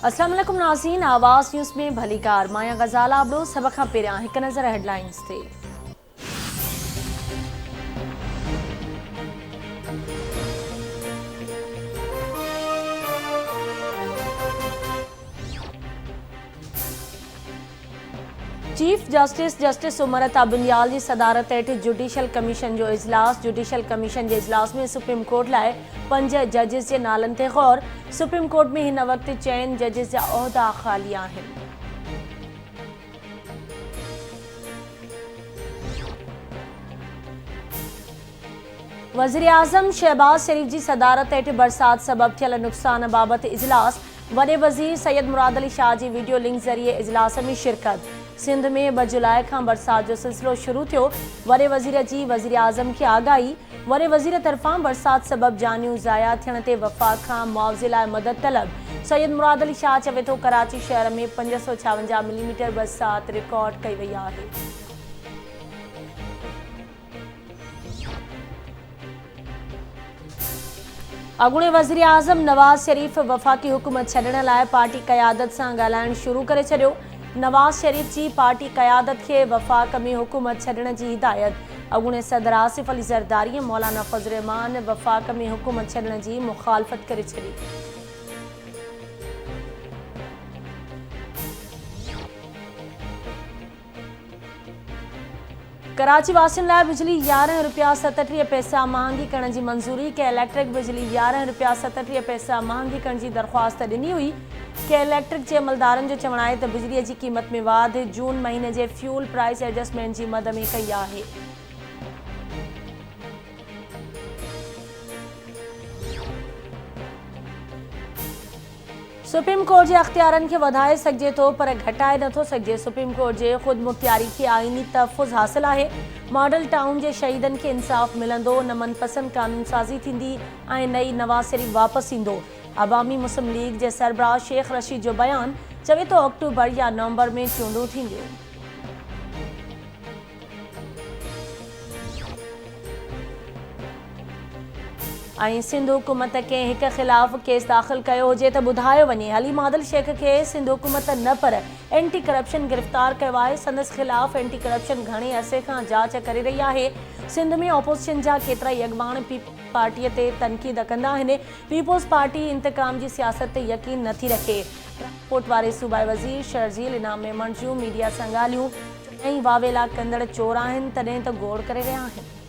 अस्सलाम वालेकुम नाज़रीन, आवाज़ न्यूज़ में भली कार माया गज़ाला आबड़ो सब खां पहिरियां हिक नज़र हेडलाइंस ते। चीफ जस्टिस उमर अता बुनियाल की सदारत हेठ जुडिशल कमीशन जो इजलास। जुडिशल कमीशन के इजलास में सुप्रीम कोर्ट लाए 5 जजिस के नालन ते गौर। सुप्रीम कोर्ट में हिन वक्त चैन जजिस जा उहदा खाली आहिनि। वज़ीर आज़म शहबाज शरीफ की सदारत हेठ बरसात सबब थियल नुक़सान बाबत इजलास। वडे वज़ीर सैयद मुराद अली शाह की वीडियो लिंक जरिए इजलास में शिरकत। सिंध में 2 जुलाई का बरसात जो सिलसिलो शुरू थो। वडे वज़ीर की वज़ीर आज़म की आगाही। वडे वज़ीर तरफा बरसात सबब जानियूं ज़ाया थियण ते वफ़ाक़ का मुआवज़े लाइ मदद तलब। सैयद मुराद अली शाह चवे थो कराची शहर में 556 मिलीमीटर बरसात रिकॉर्ड कई वई आहे। अॻूणे वज़ीर आज़म नवाज़ शरीफ वफ़ाक़ी हुकूमत छॾण लाइ पार्टी क़यादत सां ॻाल्हाइणु शुरू करे छॾियो। नवाज़ शरीफ जी पार्टी क़यादत के वफ़ाक़ में हुकूमत छॾण की हिदायत। अॻूणे सदर आसिफ अली ज़रदारी मौलाना फज़ल रहमान वफ़ाक़ में हुकूमत छॾण की मुखालफ़त करे छॾी। कराची वासियुनि लाइ बिजली 11 रुपया 37 पैसा महांगी करण की मंजूरी। के इलेक्ट्रिक बिजली 11 रुपया 37 पैसा महांगी करण की दरख्वास्त ॾिनी हुई। के इलेक्ट्रिक के अमलदारनि जो चवणु आहे त बिजली की क़ीमत में वाध जून महीने के फ्यूल प्राइस एडजस्टमेंट की मद में कई आहे। सुप्रीम कोर्ट के अख्तियारनि के वधाए सघिजे थो पर घटाए नथो सघिजे। सुप्रीम कोर्ट के खुद मुख्तियारी के आईनी तहफ़ुज़ हासिल है। मॉडल टाउन के शहीदन के इंसाफ मिलंदो, न मनपसंद कानून साज़ी थींदी ऐं नई नवाज़ शरीफ वापस ईंदो। अवामी मुस्लिम लीग के सरबराह शेख रशीद जो बयान चवे तो अक्टूबर या नवंबर में चूंडूं थींदियूं। सिंध हुकूमत के एक खिलाफ केस दाखिल किया हुजे तो बुधायो वने। अली मादल शेख के सिंध हुकूमत न पर एंटी करप्शन गिरफ्तार किया है। संदस खिलाफ एंटी करप्शन घणे अरसे का जांच करे रही है। सिंध में ऑपोजिशन जा केतरा अगवान पार्टी ते तनकीद कंदा आहिनि। पीपल्स पार्टी इंतकाम की सियासत ते यकीन नथी रखे। ट्रांसपोर्ट वाले सूबाई वज़ीर शर्जील इनाम मेमण जूं मीडिया सां ॻाल्हियूं। वावेला कंदड़ चोर आहिनि तॾहिं त गोड़ करे रहिया आहिनि।